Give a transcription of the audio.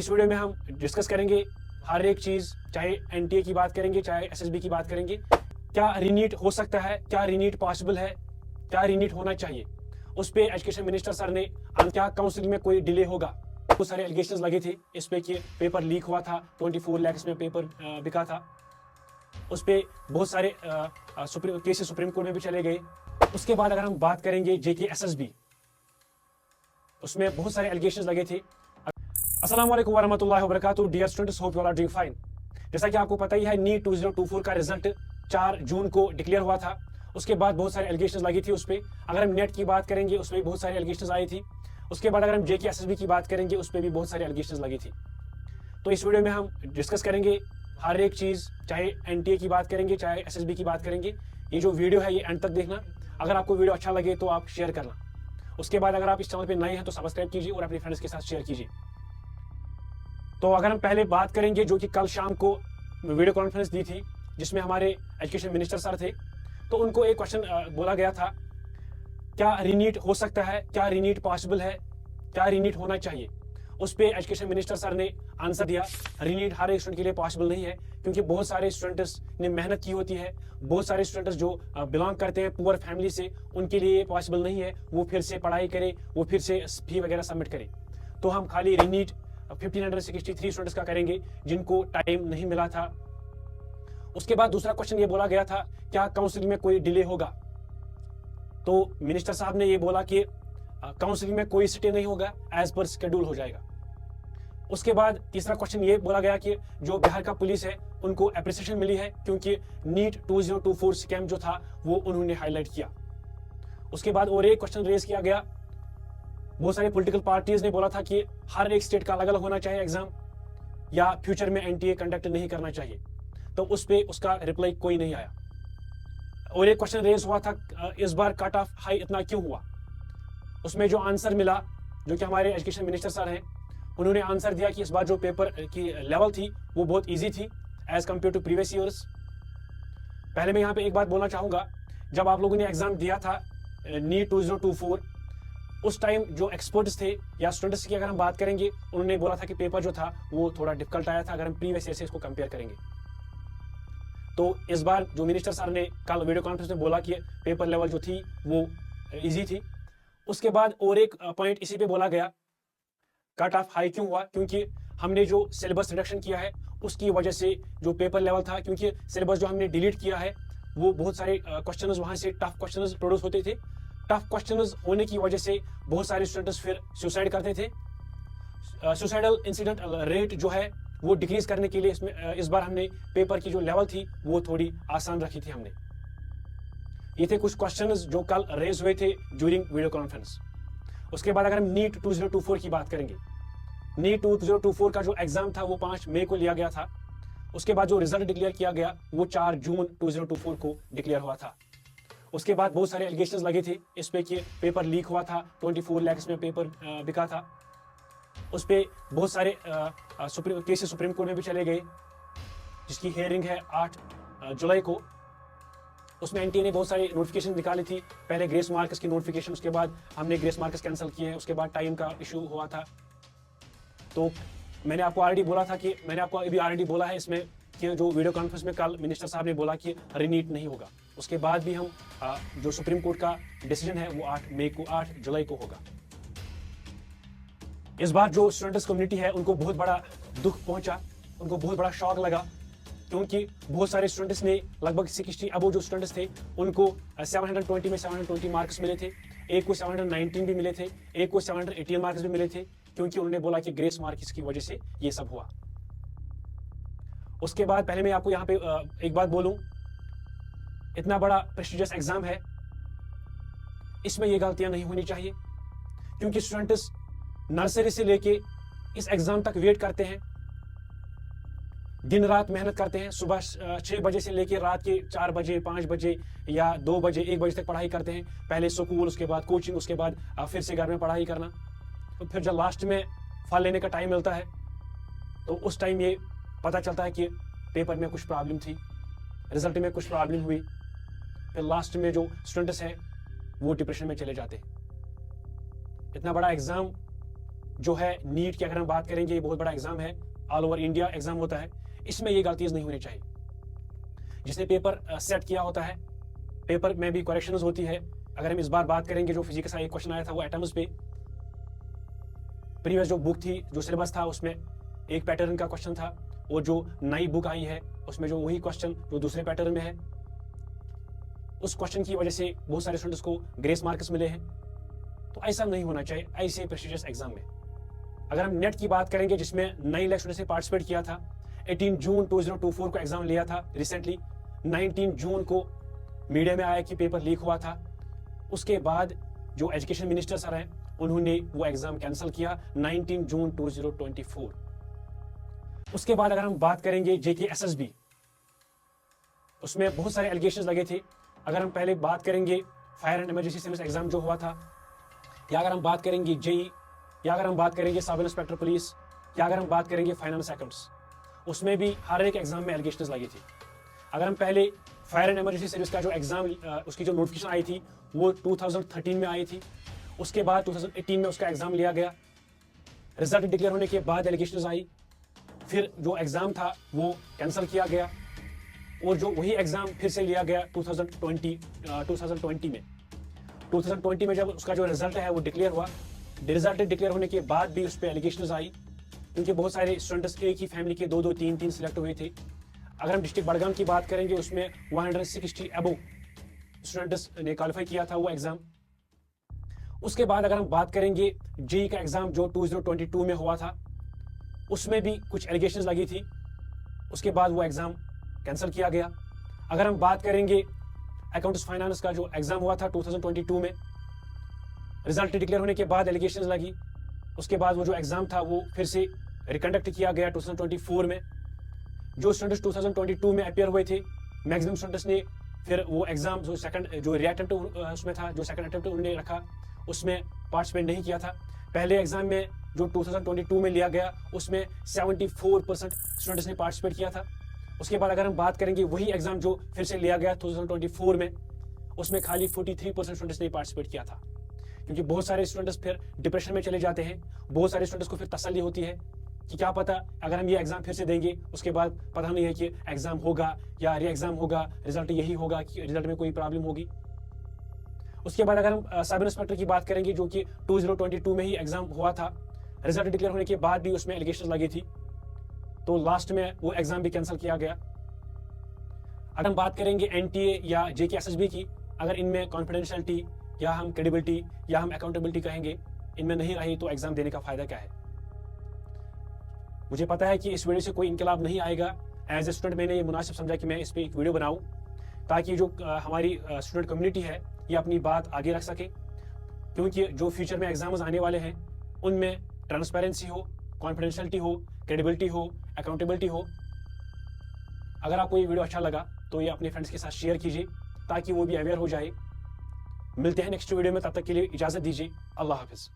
इस वीडियो में हम डिस्कस करेंगे हर एक चीज, चाहे एनटीए की बात करेंगे, चाहे एसएसबी की बात करेंगे। क्या रीनीट हो सकता है, क्या रीनीट पॉसिबल है, क्या रीनीट होना चाहिए। उस पे एजुकेशन मिनिस्टर सर ने क्या काउंसलिंग में कोई डिले होगा। बहुत सारे एलिगेशंस लगे थे इस पे कि पेपर लीक हुआ था, 24 लाख में पेपर बिका था। उस पे बहुत सारे केसेस सुप्रीम कोर्ट में भी चले गए। उसके बाद अगर हम बात करेंगे जेके एसएसबी, उसमें बहुत सारे एलिगेशंस लगे थे। अस्सलाम वालेकुम वरहमतुल्लाहि वबरकातुहू। Dear students, hope you are doing fine. जैसा कि आपको पता ही है, नीट 2024 का रिजल्ट 4 जून को डिक्लेयर हुआ था। उसके बाद बहुत सारे एलिगेशंस लगी थी उस पर। अगर हम नेट की बात करेंगे, उसमें बहुत सारे एलिगेशंस आई थी। उसके बाद अगर हम जेके एसएसबी की बात करेंगे, उस पर भी बहुत सारे एलिगेशंस लगी थी। तो इस वीडियो में हम डिस्कस करेंगे हर एक चीज, चाहे एनटीए की बात करेंगे, चाहे एसएसबी की बात करेंगे। ये जो वीडियो है ये एंड तक देखना। अगर आपको वीडियो अच्छा लगे तो आप शेयर करना। उसके बाद अगर आप इस चैनल पे नए हैं तो सब्सक्राइब कीजिए और अपने फ्रेंड्स के साथ शेयर कीजिए। तो अगर हम पहले बात करेंगे, जो कि कल शाम को वीडियो कॉन्फ्रेंस दी थी जिसमें हमारे एजुकेशन मिनिस्टर सर थे, तो उनको एक क्वेश्चन बोला गया था, क्या रीनीट हो सकता है, क्या रीनीट पॉसिबल है, क्या रीनीट होना चाहिए। उस पे एजुकेशन मिनिस्टर सर ने आंसर दिया, रीनीट हर एक स्टूडेंट के लिए पॉसिबल नहीं है, क्योंकि बहुत सारे स्टूडेंट्स ने मेहनत की होती है। बहुत सारे स्टूडेंट्स जो बिलोंग करते हैं पुअर फैमिली से, उनके लिए पॉसिबल नहीं है वो फिर से पढ़ाई करे, वो फिर से फी वगैरह सबमिट करे। तो हम खाली रीनीट 1563 स्टूडेंट्स का करेंगे जिनको टाइम नहीं मिला था। उसके बाद दूसरा क्वेश्चन ये बोला गया था, क्या काउंसलिंग में कोई डिले होगा। तो मिनिस्टर साहब ने ये बोला कि काउंसलिंग में कोई स्टे नहीं होगा, एज पर शेड्यूल हो जाएगा। उसके बाद तीसरा क्वेश्चन ये बोला गया कि जो बिहार का पुलिस है उनको एप्रिसिएशन मिली है, क्योंकि नीट 2024 स्कैम जो था वो उन्होंने हाईलाइट किया। उसके बाद और एक क्वेश्चन रेज किया गया, बहुत सारे पॉलिटिकल पार्टीज ने बोला था कि हर एक स्टेट का अलग अलग होना चाहिए एग्जाम, या फ्यूचर में एनटीए कंडक्ट नहीं करना चाहिए। तो उस पे उसका रिप्लाई कोई नहीं आया। और एक क्वेश्चन रेज हुआ था, इस बार कट ऑफ हाई इतना क्यों हुआ। उसमें जो आंसर मिला, जो कि हमारे एजुकेशन मिनिस्टर सर हैं, उन्होंने आंसर दिया कि इस बार जो पेपर की लेवल थी वो बहुत इजी थी as compare to previous years. पहले मैं यहाँ पे एक बात बोलना चाहूंगा, जब आप लोगों ने एग्जाम दिया था नीट 2024, उस टाइम जो एक्सपर्ट्स थे या स्टूडेंट्स की अगर हम बात करेंगे, उन्होंने बोला था कि पेपर जो था वो थोड़ा डिफिकल्ट आया था अगर हम प्रीवियस ईयर से इसको कंपेयर करेंगे। तो इस बार जो मिनिस्टर सर ने कल वीडियो कॉन्फ्रेंस में बोला कि पेपर लेवल जो थी वो इजी थी। उसके बाद और एक पॉइंट इसी पे बोला गया, कट ऑफ हाई क्यों हुआ, क्योंकि हमने जो सिलेबस रिडक्शन किया है उसकी वजह से जो पेपर लेवल था, क्योंकि सिलेबस जो हमने डिलीट किया है वो बहुत सारे क्वेश्चंस वहां से टफ क्वेश्चंस प्रोड्यूस होते थे। टफ क्वेश्चंस होने की वजह से बहुत सारे स्टूडेंट्स फिर सुसाइड करते थे। सुसाइडल इंसिडेंट रेट जो है वो डिक्रीज करने के लिए इस बार हमने पेपर की जो लेवल थी वो थोड़ी आसान रखी थी हमने। ये थे कुछ क्वेश्चंस जो कल रेज हुए थे ड्यूरिंग वीडियो कॉन्फ्रेंस। उसके बाद अगर हम नीट 2024 की बात करेंगे, नीट 2024 का जो एग्जाम था वो 5 मई को लिया गया था। उसके बाद जो रिजल्ट डिक्लेयर किया गया वो 4 जून 2024 को डिक्लेयर हुआ था। उसके बाद बहुत सारे एलिगेशंस लगे थे इस पे कि पेपर लीक हुआ था, 24 लाख में पेपर बिका था। उस पे बहुत सारे केसेस सुप्रीम कोर्ट में भी चले गए, जिसकी हियरिंग है 8 जुलाई को। उसमें एनटीए ने बहुत सारी नोटिफिकेशन निकाली थी, पहले ग्रेस मार्क्स की नोटिफिकेशन, उसके बाद हमने ग्रेस मार्क्स कैंसिल किए हैं, उसके बाद टाइम का इशू हुआ था। तो मैंने आपको ऑलरेडी बोला था कि मैंने आपको अभी ऑलरेडी बोला है इसमें कि जो वीडियो कॉन्फ्रेंस में कल मिनिस्टर साहब ने बोला कि रीनीट नहीं होगा। उसके बाद भी हम जो सुप्रीम कोर्ट का डिसीजन है वो 8 जुलाई को होगा। इस बार जो स्टूडेंट्स कम्युनिटी है उनको बहुत बड़ा दुख पहुंचा, उनको बहुत बड़ा शॉक लगा, क्योंकि बहुत सारे स्टूडेंट्स ने लगभग 60 अबो जो स्टूडेंट्स थे उनको 720 में 720 मार्क्स मिले थे, एक को 719 भी मिले थे, एक को 718 मार्क्स भी मिले थे, क्योंकि उन्होंने बोला कि ग्रेस मार्क्स की वजह से ये सब हुआ। उसके बाद पहले मैं आपको यहाँ पे एक बात बोलूं, इतना बड़ा प्रेस्टिजियस एग्जाम है, इसमें ये गलतियां नहीं होनी चाहिए, क्योंकि स्टूडेंट्स नर्सरी से लेके इस एग्जाम तक वेट करते हैं, दिन रात मेहनत करते हैं, सुबह 6 बजे से लेके रात के 4 बजे 5 बजे या 2 बजे 1 बजे तक पढ़ाई करते हैं। पहले स्कूल, उसके बाद कोचिंग, उसके बाद फिर से घर में पढ़ाई करना। तो फिर जब लास्ट में फल लेने का टाइम मिलता है तो उस टाइम ये पता चलता है कि पेपर में कुछ प्रॉब्लम थी, रिजल्ट में कुछ प्रॉब्लम हुई, फिर लास्ट में जो स्टूडेंट्स हैं वो डिप्रेशन में चले जाते हैं। इतना बड़ा एग्जाम जो है नीट की अगर हम बात करेंगे, ये बहुत बड़ा एग्जाम है, ऑल ओवर इंडिया एग्जाम होता है, इसमें ये गलतियां नहीं होनी चाहिए। जिसने पेपर सेट किया होता है, पेपर में भी करेक्शंस होती है। अगर हम इस बार बात करेंगे, जो फिजिक्स का एक क्वेश्चन आया था वो एटम्स पे, प्रीवियस जो बुक थी, जो सिलेबस था, उसमें एक पैटर्न का क्वेश्चन था, और जो नई बुक आई है उसमें जो वही क्वेश्चन जो दूसरे पैटर्न में है, उस क्वेश्चन की वजह से बहुत सारे स्टूडेंट्स को ग्रेस मार्क्स मिले हैं। तो ऐसा नहीं होना चाहिए ऐसे प्रेस्टिजियस एग्जाम में। अगर हम नेट की बात करेंगे, जिसमें 9 लाख स्टूडेंट्स ने पार्टिसिपेट किया था, 18 जून 2024 को एग्जाम लिया था रिसेंटली, 19 जून को मीडिया में आया कि पेपर लीक हुआ था। उसके बाद जो एजुकेशन मिनिस्टर सर हैं, उन्होंने वो एग्जाम कैंसिल किया 19 जून 2024। उसके बाद अगर हम बात करेंगे जेके एसएसबी, उसमें बहुत सारे एलिगेशंस लगे थे। अगर हम पहले बात करेंगे fire and emergency service exam जो हुआ था, या अगर हम बात करेंगे जेई, या अगर हम बात करेंगे सब इंस्पेक्टर पुलिस, या अगर हम बात करेंगे फाइनेंस अकाउंट्स, उसमें भी हर एक एग्जाम में एलिगेशंस लगी थी। अगर हम पहले फायर एंड इमरजेंसी सर्विस का जो एग्जाम, उसकी जो नोटिफिकेशन आई थी वो 2013 में आई थी। उसके बाद 2018 में उसका एग्जाम लिया गया। रिजल्ट डिक्लेयर होने के बाद एलिगेशंस आई, फिर जो एग्जाम था वो कैंसिल किया गया, और जो वही एग्जाम फिर से लिया गया 2020 में। 2020 में जब उसका जो रिजल्ट है वो डिक्लेयर हुआ, रिजल्ट डिक्लेयर होने के बाद भी उस पर एलिगेशंस आई, क्योंकि बहुत सारे स्टूडेंट्स एक ही फैमिली के 2-2, 3-3 सिलेक्ट हुए थे। अगर हम डिस्ट्रिक्ट बड़गाम की बात करेंगे, उसमें 160 अबव स्टूडेंट्स ने क्वालिफाई किया था वो एग्जाम। उसके बाद अगर हम बात करेंगे जेई का एग्जाम जो 2022 में हुआ था, उसमें भी कुछ एलिगेशंस लगी थी। उसके बाद वो एग्जाम कैंसिल किया गया। अगर हम बात करेंगे अकाउंट्स फाइनेंस का जो एग्जाम हुआ था 2022 में, रिजल्ट डिक्लेयर होने के बाद एलिगेशंस लगी। उसके बाद वो जो एग्जाम था वो फिर से रिकंडक्ट किया गया 2024 में। जो स्टूडेंट्स 2022 में अपियर हुए थे, मैक्सिमम स्टूडेंट्स ने फिर वो एग्जाम जो रीअटेम्प्ट उसमें था, जो सेकंड अटेम्प्ट उन्होंने रखा, उसमें पार्टिसिपेट नहीं किया था। पहले एग्जाम में जो 2022 में लिया गया, उसमें 74% स्टूडेंट्स ने पार्टिसिपेट किया था। उसके बाद अगर हम बात करेंगे वही एग्जाम जो फिर से लिया गया 2024 में, उसमें खाली 43% स्टूडेंट्स ने पार्टिसिपेट किया था। क्योंकि बहुत सारे स्टूडेंट्स फिर डिप्रेशन में चले जाते हैं। बहुत सारे स्टूडेंट्स को फिर तसल्ली होती है कि क्या पता अगर हम ये एग्जाम फिर से देंगे, उसके बाद पता नहीं है कि एग्जाम होगा या री एग्जाम होगा, रिजल्ट यही होगा कि रिजल्ट में कोई प्रॉब्लम होगी। उसके बाद अगर हम सब इंस्पेक्टर की बात करेंगे, जो कि 2022 में ही एग्जाम हुआ था, रिजल्ट डिक्लेयर होने के बाद भी उसमें एलिगेशंस लगी थी, तो लास्ट में वो एग्जाम भी कैंसिल किया गया। अगर हम बात करेंगे एनटीए या जेके एसएसबी की, अगर इनमें कॉन्फिडेंशियलिटी या हम क्रेडिबिलिटी या हम अकाउंटेबिलिटी कहेंगे, इनमें नहीं रही तो एग्जाम देने का फायदा क्या है। मुझे पता है कि इस वीडियो से कोई इनकलाब नहीं आएगा। एज ए स्टूडेंट मैंने ये मुनासिब समझा कि मैं इस पर एक वीडियो बनाऊं, ताकि जो हमारी स्टूडेंट कम्युनिटी है ये अपनी बात आगे रख सके। क्योंकि जो फ्यूचर में एग्जाम्स आने वाले हैं, उनमें ट्रांसपेरेंसी हो, कॉन्फिडेंशियलिटी हो, क्रेडिबिलिटी हो, अकाउंटेबिलिटी हो। अगर आपको ये वीडियो अच्छा लगा तो ये अपने फ्रेंड्स के साथ शेयर कीजिए, ताकि वो भी अवेयर हो जाए। मिलते हैं नेक्स्ट वीडियो में, तब तक के लिए इजाजत दीजिए। अल्लाह हाफिज।